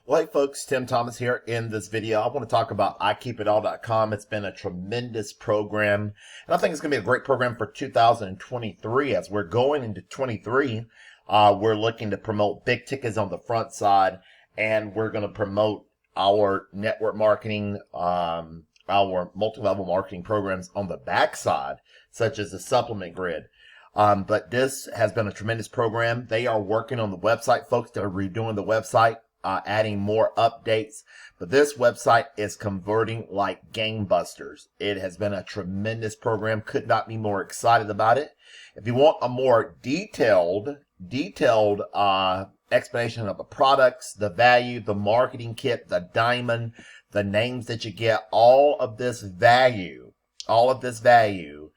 Well, hey folks, Tim Thomas here. In this video, I want to talk about IKeepItAll.com. It's been a tremendous program, and I think it's going to be a great program for 2023. As we're going into 23, we're looking to promote big tickets on the front side, and we're going to promote our network marketing, our multi-level marketing programs on the back side, such as the supplement grid. But this has been a tremendous program. They are working on the website, folks. They're redoing the website, adding more updates. But this website is converting like gangbusters. It has been a tremendous program. Could not be more excited about it. If you want a more detailed explanation of the products, the value, the marketing kit, the diamond, the names that you get, all of this value, you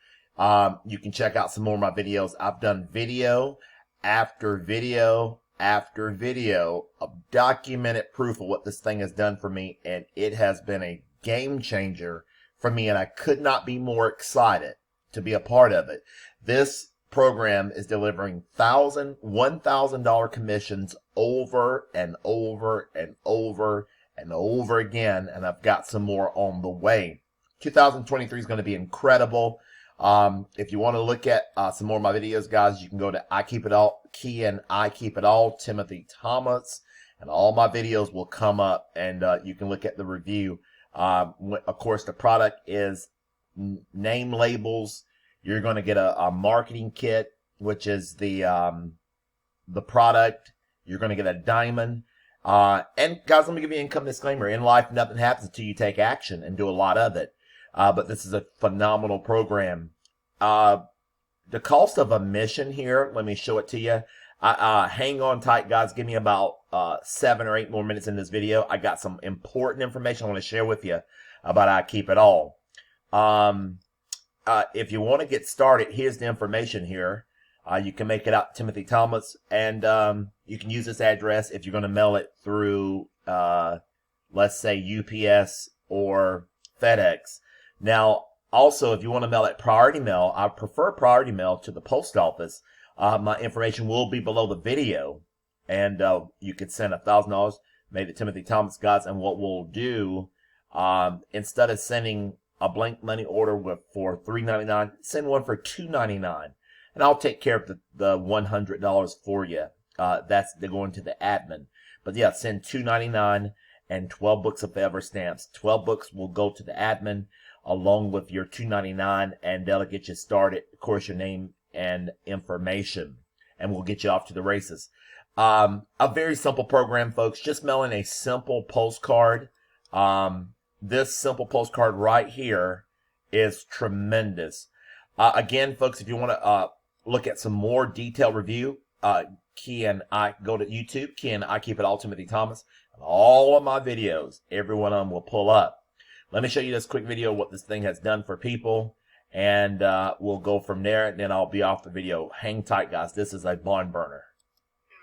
can check out some more of my videos. I've done video after video after video of documented proof of what this thing has done for me, and it has been a game changer for me, and I could not be more excited to be a part of it. This program is delivering $1,000 commissions over and over and over and over again, and I've got some more on the way. 2023 is going to be incredible. If you want to look at some more of my videos, guys, you can go to I Keep It All, key in I Keep It All, Timothy Thomas, and all my videos will come up, and you can look at the review. Of course, the product is name labels. You're going to get a marketing kit, which is the product. You're going to get a diamond. And guys, let me give you an income disclaimer. In life, nothing happens until you take action and do a lot of it. But this is a phenomenal program. The cost of admission here, let me show it to you. Hang on tight, guys. Give me about 7 or 8 more minutes in this video. I got some important information I want to share with you about I Keep It All. If you want to get started, here's the information here. You can make it out to Timothy Thomas, and you can use this address if you're going to mail it through, let's say, UPS or FedEx. Now, also, if you want to mail it priority mail, I prefer priority mail to the post office. My information will be below the video, and you could send $1,000 made to Timothy Thomas, guys. And what we'll do, instead of sending a blank money order for $3.99, send one for $2.99, and I'll take care of the $100 for you. They're going to the admin. But yeah, send $2.99 and 12 books of forever stamps. 12 books will go to the admin, along with your $2.99, and they'll get you started. Of course, your name and information, and we'll get you off to the races. A very simple program, folks. Just mailing a simple postcard. This simple postcard right here is tremendous. Again, folks, if you want to look at some more detailed review, go to YouTube, key in I Keep It All, Timothy Thomas. And all of my videos, every one of them will pull up. Let me show you this quick video of what this thing has done for people, and we'll go from there, and then I'll be off the video. Hang tight, guys. This is a barn burner.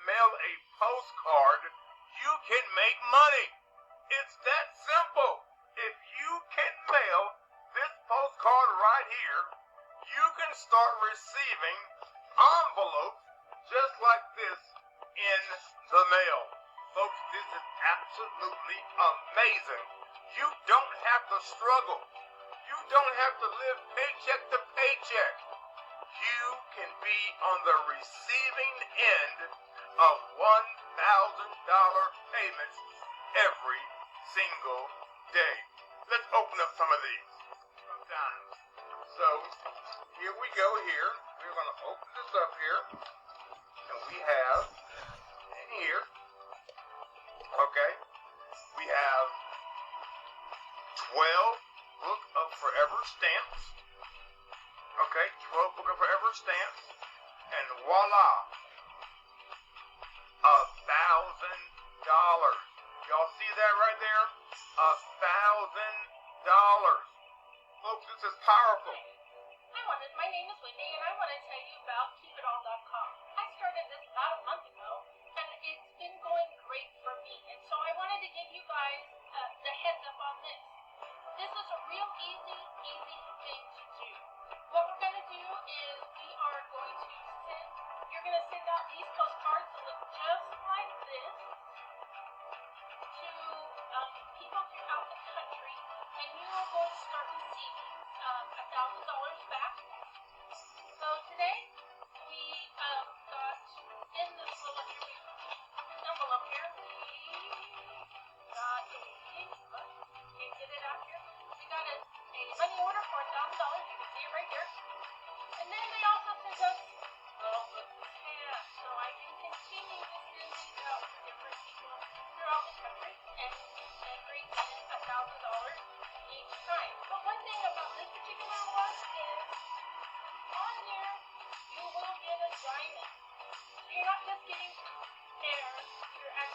Mail a postcard, you can make money. It's that simple. If you can mail this postcard right here, you can start receiving envelopes just like this in the mail. Folks, this is absolutely amazing. You don't have to struggle. You don't have to live paycheck to paycheck. You can be on the receiving end of $1,000 payments every single day. Let's open up some of these. So, here we go here. We're going to open this up here. And we have in here, okay, we have 12 Book of Forever stamps. Okay, 12 Book of Forever stamps. And voila, $1,000. Y'all see that right there? $1,000. Folks, this is powerful. My name is Wendy, and I want to tell you about KeepItAll.com. I started this about a month ago, and it's been going great for me. And so I wanted to give you guys the heads up on this. This is a real easy thing to do. What we're going to do is you're going to send out these postcards that look just like this.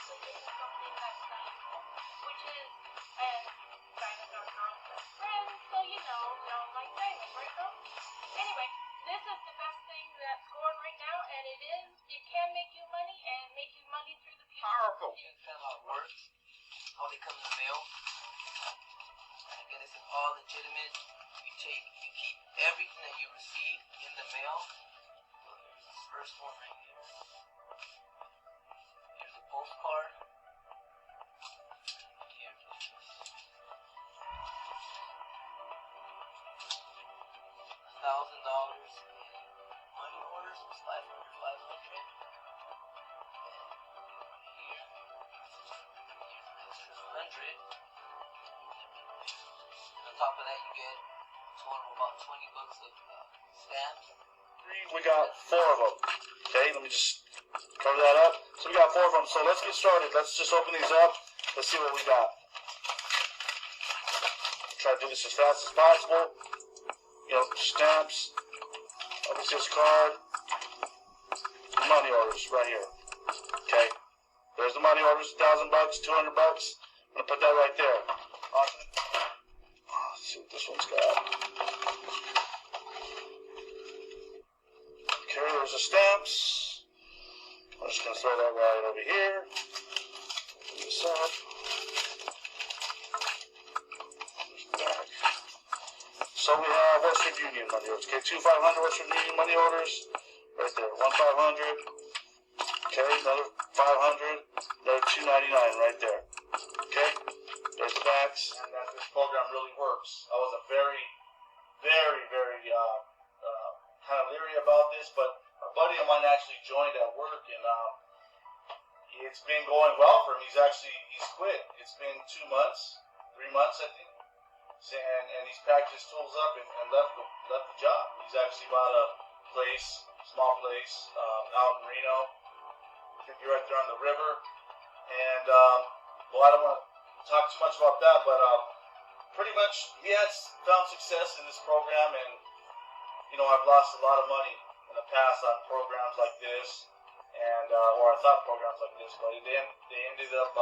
also give you something that's valuable, which is, and diamonds are girls' best friend, so you know we all like diamonds, right, girls? Anyway, this is the best thing that's going right now, and it can make you money and make you money through the future. Powerful. You understand how it works, how they come in the mail. And again, this is all legitimate. You keep everything that you receive in the mail. So there's this first one right here. Here's a postcard. Here's this. $1,000 in money orders was 500. Here, here's an extra 100. On top of that, you get a total of about 20 bucks of stamps. We got 4 of them. Okay, let me just cover that up. So we got 4 of them. So let's get started. Let's just open these up. Let's see what we got. Try to do this as fast as possible. You know, stamps. Obviously, this card. Money orders right here. Okay, there's the money orders. $1,000, $200. I'm gonna put that right there. Awesome. Let's see what this one's got. Okay, there's the stamps. I'm just going to throw that right over here. Open this up. There's the back. So we have Western Union money orders. Okay, 2 500 Western Union money orders. Right there. 1 500. Okay, another 500. Another 299 right there. Okay, there's the backs. And that this program really works. I was a very kind of leery about this, but a buddy of mine actually joined at work, and it's been going well for him. He's quit. It's been 2 months, 3 months, I think, and he's packed his tools up and left the job. He's actually bought a place, small place, out in Reno. It's gonna be right there on the river, and well, I don't want to talk too much about that, but pretty much he has found success in this program, and you know, I've lost a lot of money in the past on programs like this, and or I thought programs like this, but they ended up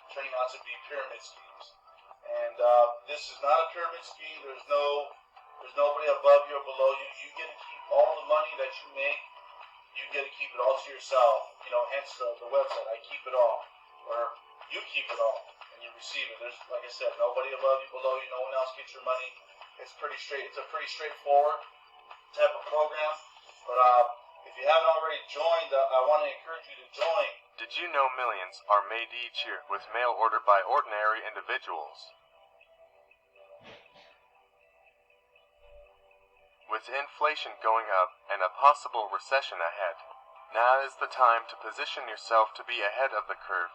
turning out to be pyramid schemes. And this is not a pyramid scheme. There's nobody above you or below you. You get to keep all the money that you make. You get to keep it all to yourself. You know, hence the website. I keep it all, or you keep it all, and you receive it. There's, like I said, nobody above you, below you. No one else gets your money. It's pretty straight. It's a pretty straightforward type of program, but if you haven't already joined, I want to encourage you to join. Did you know millions are made each year with mail ordered by ordinary individuals? With inflation going up and a possible recession ahead, now is the time to position yourself to be ahead of the curve